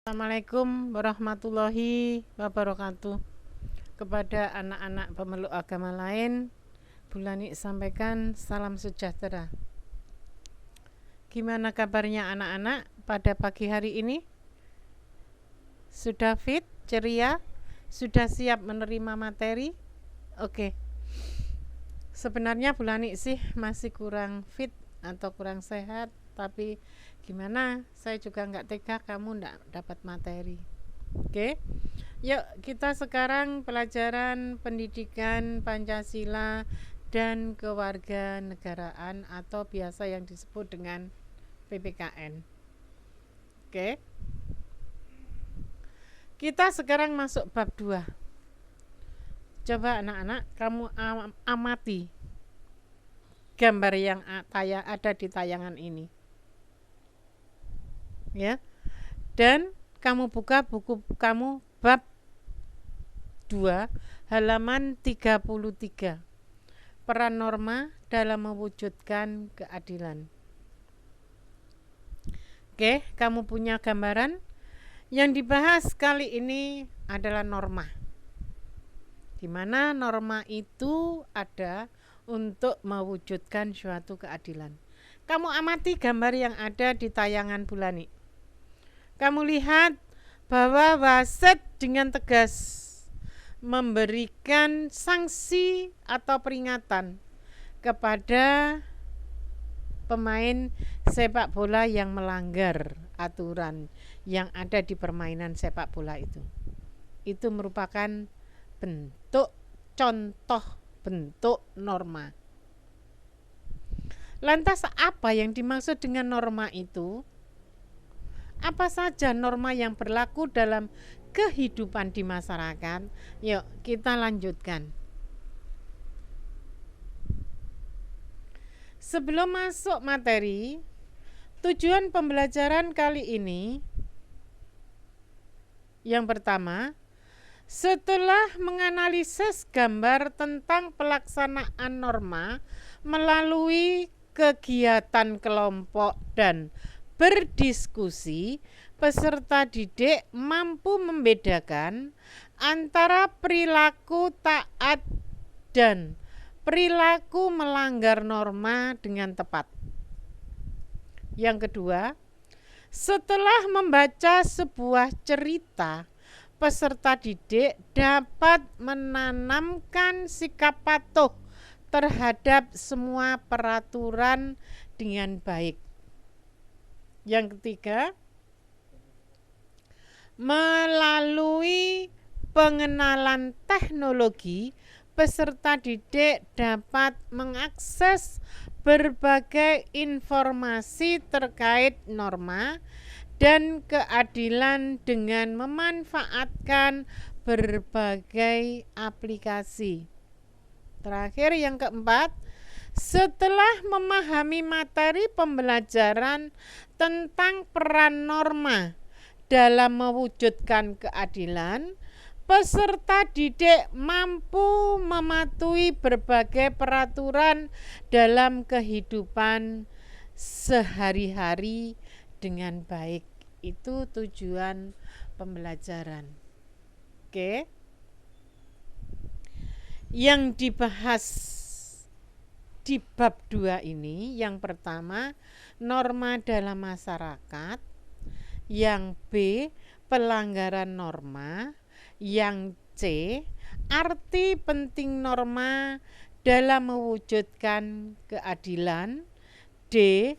Assalamualaikum warahmatullahi wabarakatuh. Kepada anak-anak pemeluk agama lain, Bulani sampaikan salam sejahtera. Gimana kabarnya anak-anak pada pagi hari ini? Sudah fit, ceria? Sudah siap menerima materi? Oke. Sebenarnya Bulani sih masih kurang fit atau kurang sehat, tapi gimana, saya juga nggak tega kamu nggak dapat materi. Oke, yuk kita sekarang pelajaran pendidikan Pancasila dan kewarganegaraan atau biasa yang disebut dengan PPKN. Oke, kita sekarang masuk bab 2. Coba anak-anak kamu amati gambar yang ada di tayangan ini, ya, dan kamu buka buku kamu bab 2 halaman 33, peran norma dalam mewujudkan keadilan. Oke, kamu punya gambaran. Yang dibahas kali ini adalah norma, di mana norma itu ada untuk mewujudkan suatu keadilan. Kamu amati gambar yang ada di tayangan Bulani. Kamu lihat bahwa wasit dengan tegas memberikan sanksi atau peringatan kepada pemain sepak bola yang melanggar aturan yang ada di permainan sepak bola itu. Itu merupakan contoh bentuk norma. Lantas apa yang dimaksud dengan norma itu? Apa saja norma yang berlaku dalam kehidupan di masyarakat? Yuk kita lanjutkan. Sebelum masuk materi, tujuan pembelajaran kali ini yang pertama, setelah menganalisis gambar tentang pelaksanaan norma melalui kegiatan kelompok dan berdiskusi, peserta didik mampu membedakan antara perilaku taat dan perilaku melanggar norma dengan tepat. Yang kedua, setelah membaca sebuah cerita, peserta didik dapat menanamkan sikap patuh terhadap semua peraturan dengan baik. Yang ketiga, melalui pengenalan teknologi, peserta didik dapat mengakses berbagai informasi terkait norma dan keadilan dengan memanfaatkan berbagai aplikasi. Terakhir yang keempat, setelah memahami materi pembelajaran tentang peran norma dalam mewujudkan keadilan, peserta didik mampu mematuhi berbagai peraturan dalam kehidupan sehari-hari dengan baik. Itu tujuan pembelajaran. Oke. Yang dibahas di bab 2 ini, yang pertama norma dalam masyarakat, yang B pelanggaran norma, yang C arti penting norma dalam mewujudkan keadilan, D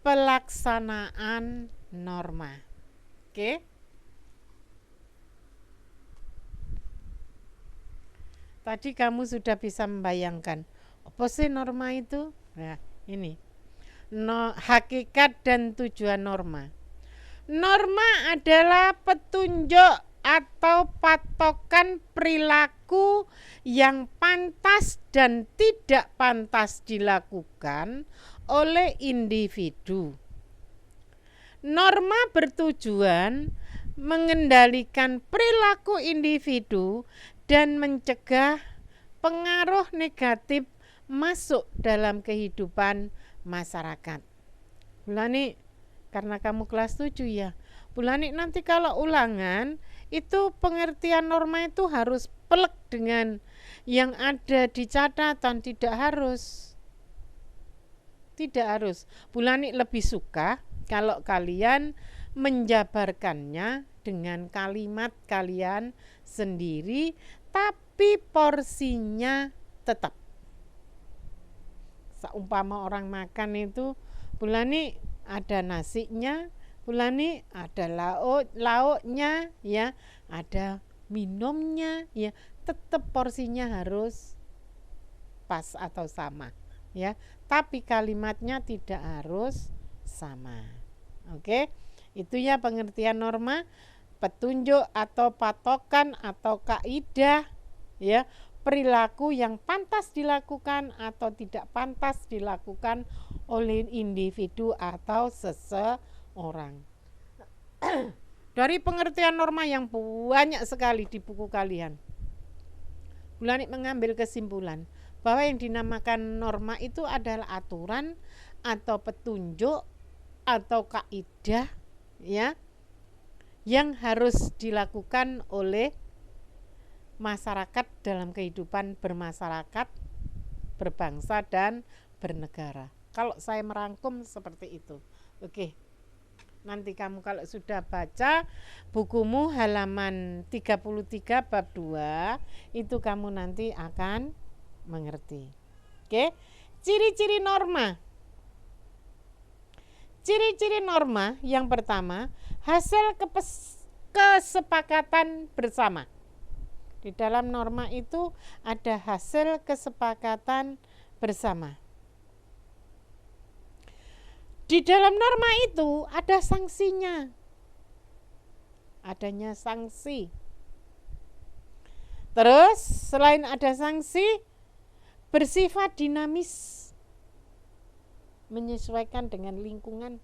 pelaksanaan norma. Oke. Tadi kamu sudah bisa membayangkan apa sih norma itu? Nah, ini hakikat dan tujuan norma. Norma adalah petunjuk atau patokan perilaku yang pantas dan tidak pantas dilakukan oleh individu. Norma bertujuan mengendalikan perilaku individu dan mencegah pengaruh negatif masuk dalam kehidupan masyarakat. Bulani, karena kamu kelas 7 ya, Bulani nanti kalau ulangan itu pengertian norma itu harus pelek dengan yang ada di catatan, tidak harus. Tidak harus. Bulani lebih suka kalau kalian menjabarkannya dengan kalimat kalian sendiri, tapi porsinya tetap. Seumpama orang makan itu, Bulani ada nasinya, Bulani ada lauknya, ya, ada minumnya, ya, tetap porsinya harus pas atau sama, ya. Tapi kalimatnya tidak harus sama. Oke, itu ya pengertian norma, petunjuk atau patokan atau kaidah, ya, perilaku yang pantas dilakukan atau tidak pantas dilakukan oleh individu atau seseorang. Dari pengertian norma yang banyak sekali di buku kalian, Bulani mengambil kesimpulan bahwa yang dinamakan norma itu adalah aturan atau petunjuk atau kaidah, ya, yang harus dilakukan oleh masyarakat dalam kehidupan bermasyarakat, berbangsa dan bernegara. Kalau saya merangkum seperti itu. Oke. Nanti kamu kalau sudah baca bukumu halaman 33 bab 2, itu kamu nanti akan mengerti. Oke. Ciri-ciri norma. Ciri-ciri norma yang pertama, hasil kesepakatan bersama. Di dalam norma itu ada hasil kesepakatan bersama. Di dalam norma itu ada sanksinya. Adanya sanksi. Terus selain ada sanksi, bersifat dinamis, menyesuaikan dengan lingkungan.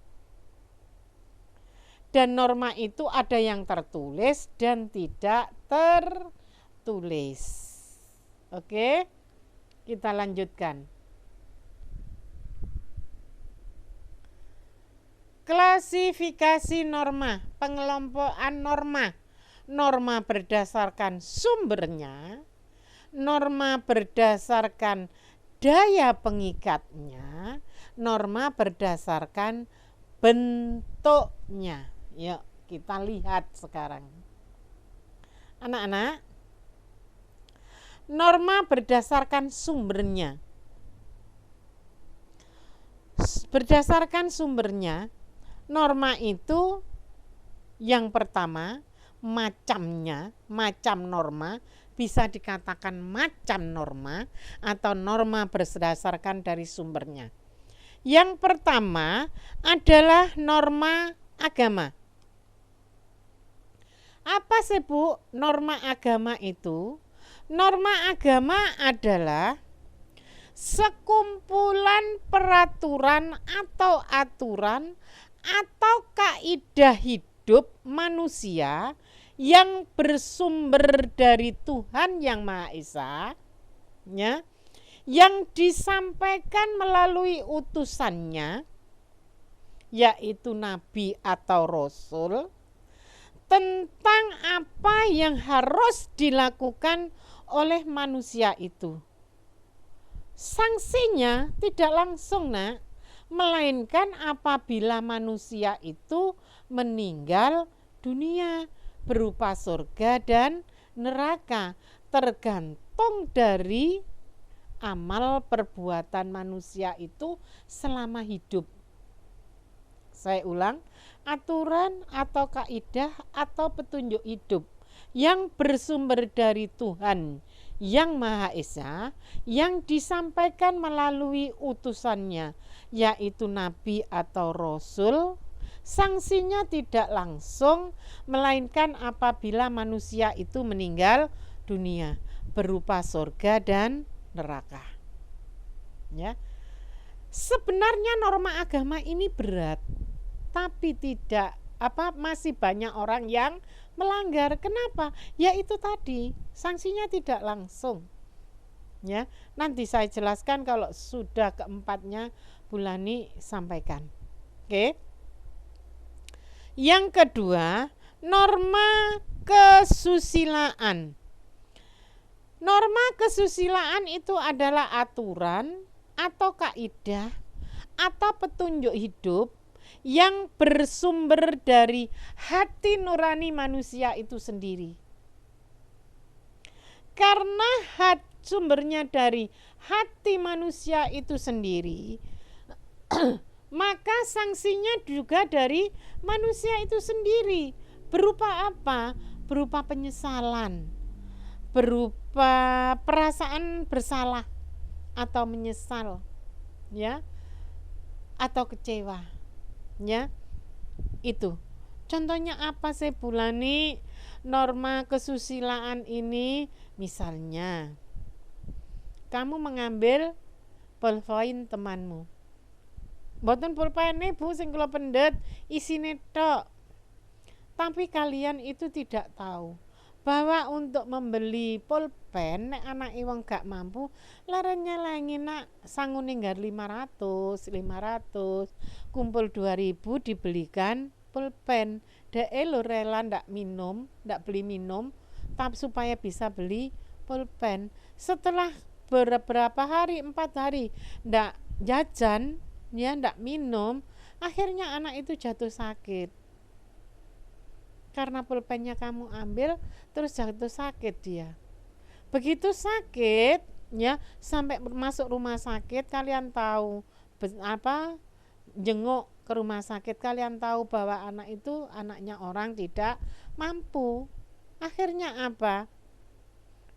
Dan norma itu ada yang tertulis dan tidak tertulis. Oke, kita lanjutkan. Klasifikasi norma, pengelompokan norma. Norma berdasarkan sumbernya, norma berdasarkan daya pengikatnya, norma berdasarkan bentuknya. Yuk kita lihat sekarang. Anak-anak, norma berdasarkan sumbernya. Berdasarkan sumbernya, norma itu yang pertama macamnya, macam norma, bisa dikatakan macam norma atau norma berdasarkan dari sumbernya. Yang pertama adalah norma agama. Apa sih Bu norma agama itu? Norma agama adalah sekumpulan peraturan atau aturan atau kaidah hidup manusia yang bersumber dari Tuhan Yang Maha Esa, ya, yang disampaikan melalui utusannya, yaitu nabi atau rasul, tentang apa yang harus dilakukan oleh manusia itu. Sanksinya tidak langsung, Nak, melainkan apabila manusia itu meninggal dunia berupa surga dan neraka, tergantung dari amal perbuatan manusia itu selama hidup. Saya ulang, aturan atau kaidah atau petunjuk hidup yang bersumber dari Tuhan Yang Maha Esa, yang disampaikan melalui utusannya, yaitu nabi atau rasul. Sanksinya tidak langsung, melainkan apabila manusia itu meninggal dunia berupa surga dan neraka. Ya. Sebenarnya norma agama ini berat, tapi tidak masih banyak orang yang melanggar. Kenapa? Ya itu tadi, sanksinya tidak langsung. Ya, nanti saya jelaskan kalau sudah keempatnya Bulani sampaikan. Oke. Yang kedua, norma kesusilaan. Norma kesusilaan itu adalah aturan atau kaidah atau petunjuk hidup yang bersumber dari hati nurani manusia itu sendiri. Karena sumbernya dari hati manusia itu sendiri, maka sanksinya juga dari manusia itu sendiri. Berupa apa? Berupa penyesalan, berupa perasaan bersalah atau menyesal, ya, atau kecewa, ya. Itu contohnya apa sih Bulani? Norma kesusilaan ini misalnya kamu mengambil pulpoin temanmu, mboten pulpen Bu sing kula pendet isine tok, tapi kalian itu tidak tahu bahwa untuk membeli pulpen nek anak wong gak mampu laren nyelengi nak sangune nggar 500 kumpul 2000 dibelikan pulpen. Dek lo rela ndak minum, ndak beli minum tapi supaya bisa beli pulpen. Setelah beberapa hari, 4 hari ndak jajan, ya ndak minum, akhirnya anak itu jatuh sakit. Karena pulpennya kamu ambil terus jatuh sakit dia. Begitu sakit, ya, sampai masuk rumah sakit, kalian tahu apa? Jenguk ke rumah sakit, kalian tahu bahwa anak itu anaknya orang tidak mampu. Akhirnya apa?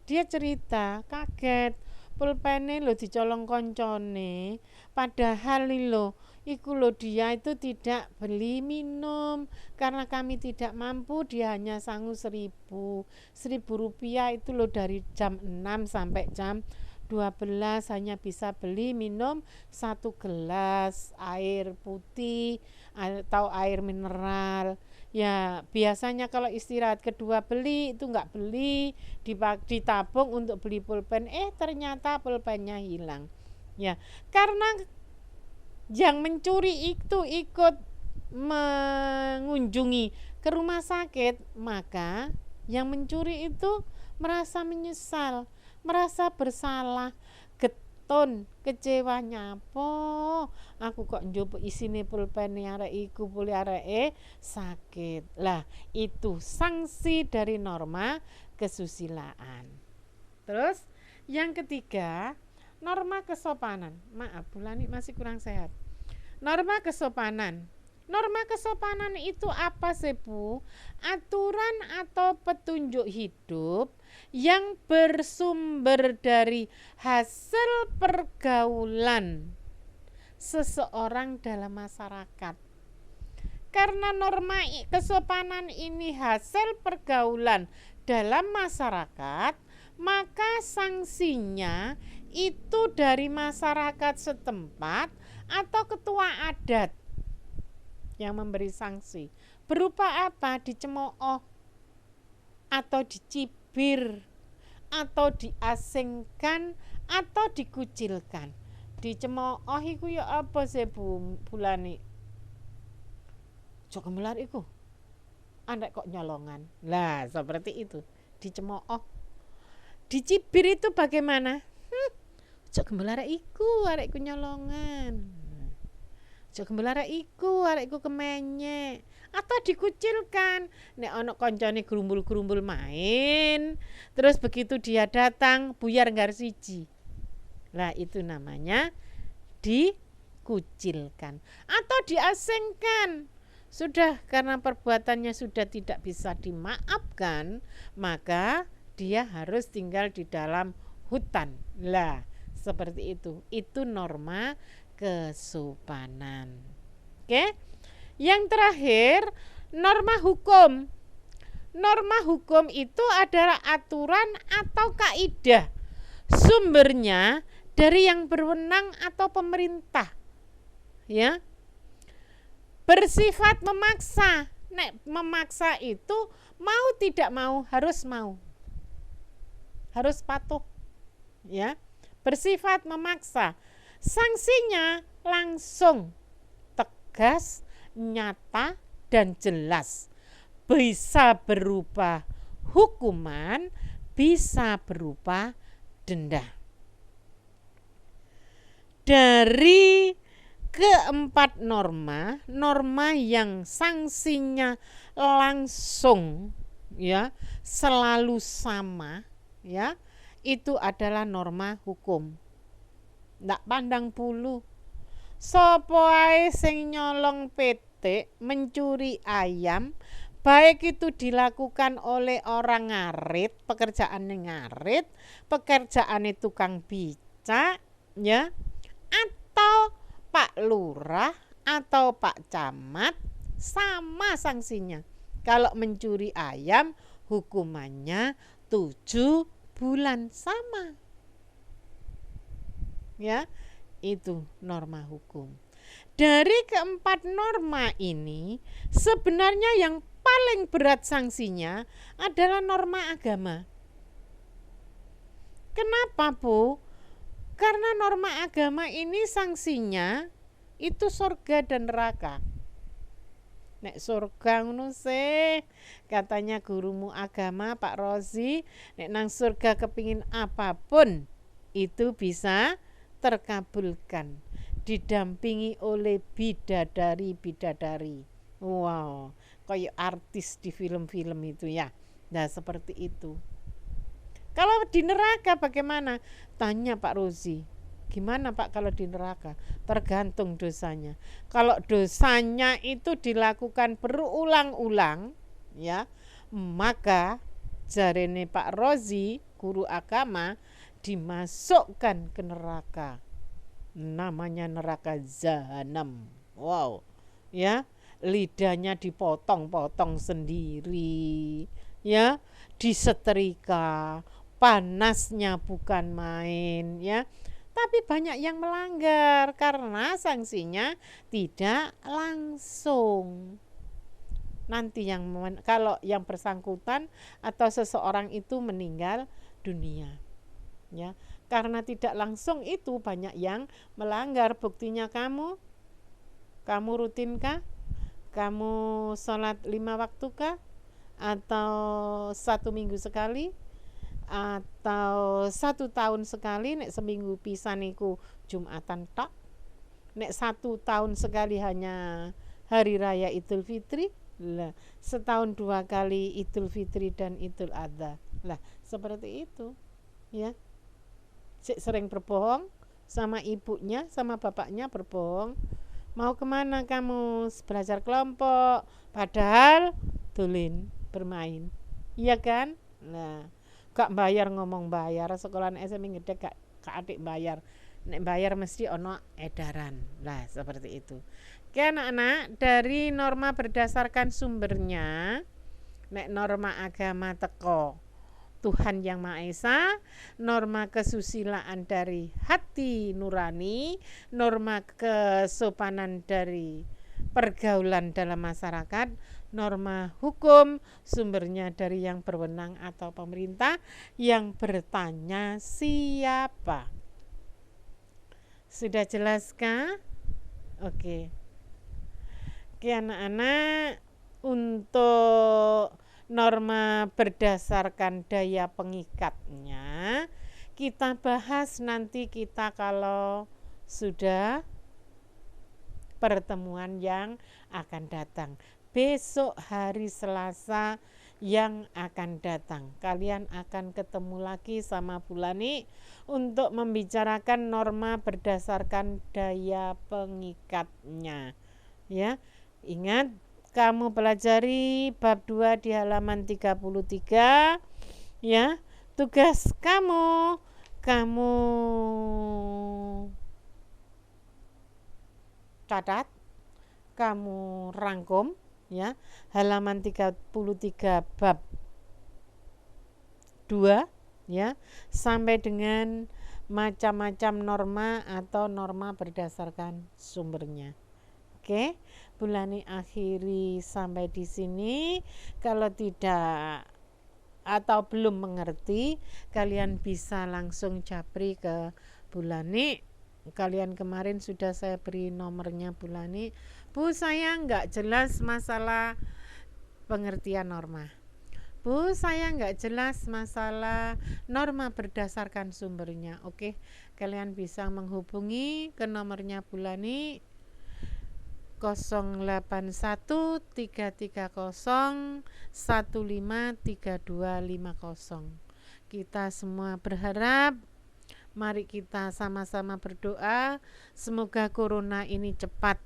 Dia cerita kaget, pulpene lo dicolong koncone, padahal lo iku lo dia itu tidak beli minum karena kami tidak mampu, dia hanya sanggup 1000 rupiah itu lo dari jam 6 sampai jam 12 hanya bisa beli minum 1 gelas air putih atau air mineral. Ya biasanya kalau istirahat kedua beli, itu enggak beli, ditabung untuk beli pulpen, ternyata pulpennya hilang. Ya, karena yang mencuri itu ikut mengunjungi ke rumah sakit, maka yang mencuri itu merasa menyesal, merasa bersalah, geton, kecewa, nyapo aku kok njupuk isine pulpen arek iku puli areke sakit. Lah itu sanksi dari norma kesusilaan. Terus yang ketiga, norma kesopanan. Maaf Bulani masih kurang sehat. Norma kesopanan. Norma kesopanan itu apa sih Bu? Aturan atau petunjuk hidup yang bersumber dari hasil pergaulan seseorang dalam masyarakat. Karena norma kesopanan ini hasil pergaulan dalam masyarakat, maka sanksinya itu dari masyarakat setempat atau ketua adat yang memberi sanksi. Berupa apa? Dicemooh atau dicibir atau diasingkan atau dikucilkan. Dicemooh iku ya apa sih Bulani? Jok gemelar iku. Andek kok nyolongan. Lah, seperti itu. Dicemooh. Dicibir itu bagaimana? Jok gemelar iku, arekku nyolongan. Jok gemelar iku, arekku kemenyek. Atau dikucilkan. Nek ana kancane gerumbul-gerumbul main, terus begitu dia datang, buyar nggar siji. Lah itu namanya dikucilkan atau diasingkan. Sudah karena perbuatannya sudah tidak bisa dimaafkan, maka dia harus tinggal di dalam hutan. Lah, seperti itu. Itu norma kesopanan. Oke? Yang terakhir, norma hukum. Norma hukum itu adalah aturan atau kaidah. Sumbernya dari yang berwenang atau pemerintah. Ya. Bersifat memaksa. Nek memaksa itu mau tidak mau harus mau. Harus patuh. Ya. Bersifat memaksa. Sanksinya langsung, tegas, nyata, dan jelas. Bisa berupa hukuman, bisa berupa denda. Dari keempat norma yang sanksinya langsung ya, selalu sama ya, itu adalah norma hukum. Ndak pandang bulu. Sapa ae sing nyolong petik, mencuri ayam, baik itu dilakukan oleh orang ngarit, pekerjaannya ngarit, pekerjaannya tukang becak ya, atau Pak Lurah atau Pak Camat, sama sanksinya. Kalau mencuri ayam hukumannya 7 bulan, sama. Ya, itu norma hukum. Dari keempat norma ini, sebenarnya yang paling berat sanksinya adalah norma agama. Kenapa, Bu? Karena norma agama ini sanksinya itu surga dan neraka. Nek surga ngono sih, katanya gurumu agama Pak Rozi, nek nang surga kepingin apapun itu bisa terkabulkan, didampingi oleh bidadari. Wow, kayak artis di film-film itu ya. Nah, seperti itu. Kalau di neraka bagaimana? Tanya Pak Rozi. Gimana Pak kalau di neraka? Tergantung dosanya. Kalau dosanya itu dilakukan berulang-ulang, ya, maka jarene Pak Rozi, guru agama, dimasukkan ke neraka. Namanya neraka jahanam. Wow. Ya, lidahnya dipotong-potong sendiri, ya, disetrika, panasnya bukan main, ya. Tapi banyak yang melanggar karena sanksinya tidak langsung. Nanti kalau yang bersangkutan atau seseorang itu meninggal dunia, ya, karena tidak langsung itu banyak yang melanggar. Buktinya kamu rutinkah? Kamu sholat 5 waktu kah? Atau 1 minggu sekali? Atau 1 tahun sekali? Nek seminggu pisan niku Jumatan tok. Nek 1 tahun sekali hanya hari raya Idul Fitri. Lah, setahun 2 kali Idul Fitri dan Idul Adha. Lah, seperti itu. Ya. Sering berbohong sama ibunya, sama bapaknya berbohong. Mau kemana kamu? Belajar kelompok, padahal dolin bermain, iya kan? Nah, gak bayar, ngomong bayar, sekolahan SMA gede gak adik bayar, nek bayar mesti ono edaran. Lah, seperti itu. Oke anak-anak, dari norma berdasarkan sumbernya, nek norma agama teko Tuhan Yang Maha Esa, norma kesusilaan dari hati nurani, norma kesopanan dari pergaulan dalam masyarakat, norma hukum sumbernya dari yang berwenang atau pemerintah, yang bertanya siapa. Sudah jelaskah? Oke. Oke anak-anak, untuk norma berdasarkan daya pengikatnya kita bahas nanti kita kalau sudah pertemuan yang akan datang. Besok hari Selasa yang akan datang, kalian akan ketemu lagi sama Bulani untuk membicarakan norma berdasarkan daya pengikatnya. Ya, ingat, kamu pelajari bab 2 di halaman 33 ya. Tugas kamu catat, kamu rangkum ya, halaman 33 bab 2 ya, sampai dengan macam-macam norma atau norma berdasarkan sumbernya. Oke, Bulani akhiri sampai di sini. Kalau tidak atau belum mengerti, kalian bisa langsung japri ke Bulani. Kalian kemarin sudah saya beri nomornya Bulani Bu, saya nggak jelas masalah pengertian norma. Bu, saya nggak jelas masalah norma berdasarkan sumbernya. Oke, kalian bisa menghubungi ke nomornya Bulani 081330153250. Kita semua berharap, mari kita sama-sama berdoa semoga corona ini cepat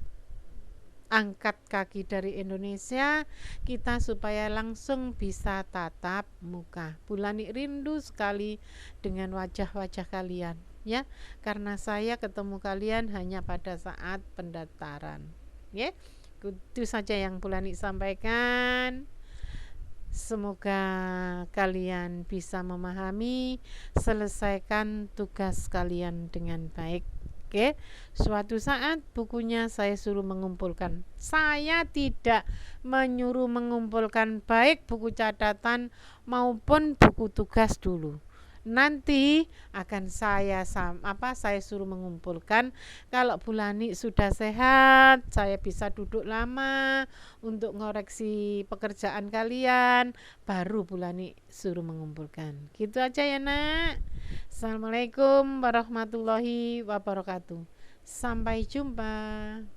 angkat kaki dari Indonesia kita supaya langsung bisa tatap muka. Bulani rindu sekali dengan wajah-wajah kalian ya, karena saya ketemu kalian hanya pada saat pendaftaran ya. Itu saja yang Bulani sampaikan. Semoga kalian bisa memahami, selesaikan tugas kalian dengan baik. Oke, suatu saat bukunya saya suruh mengumpulkan. Saya tidak menyuruh mengumpulkan baik buku catatan maupun buku tugas dulu. Nanti akan saya suruh mengumpulkan. Kalau Bulani sudah sehat, saya bisa duduk lama untuk ngoreksi pekerjaan kalian, baru Bulani suruh mengumpulkan. Gitu aja ya, Nak. Assalamualaikum warahmatullahi wabarakatuh. Sampai jumpa.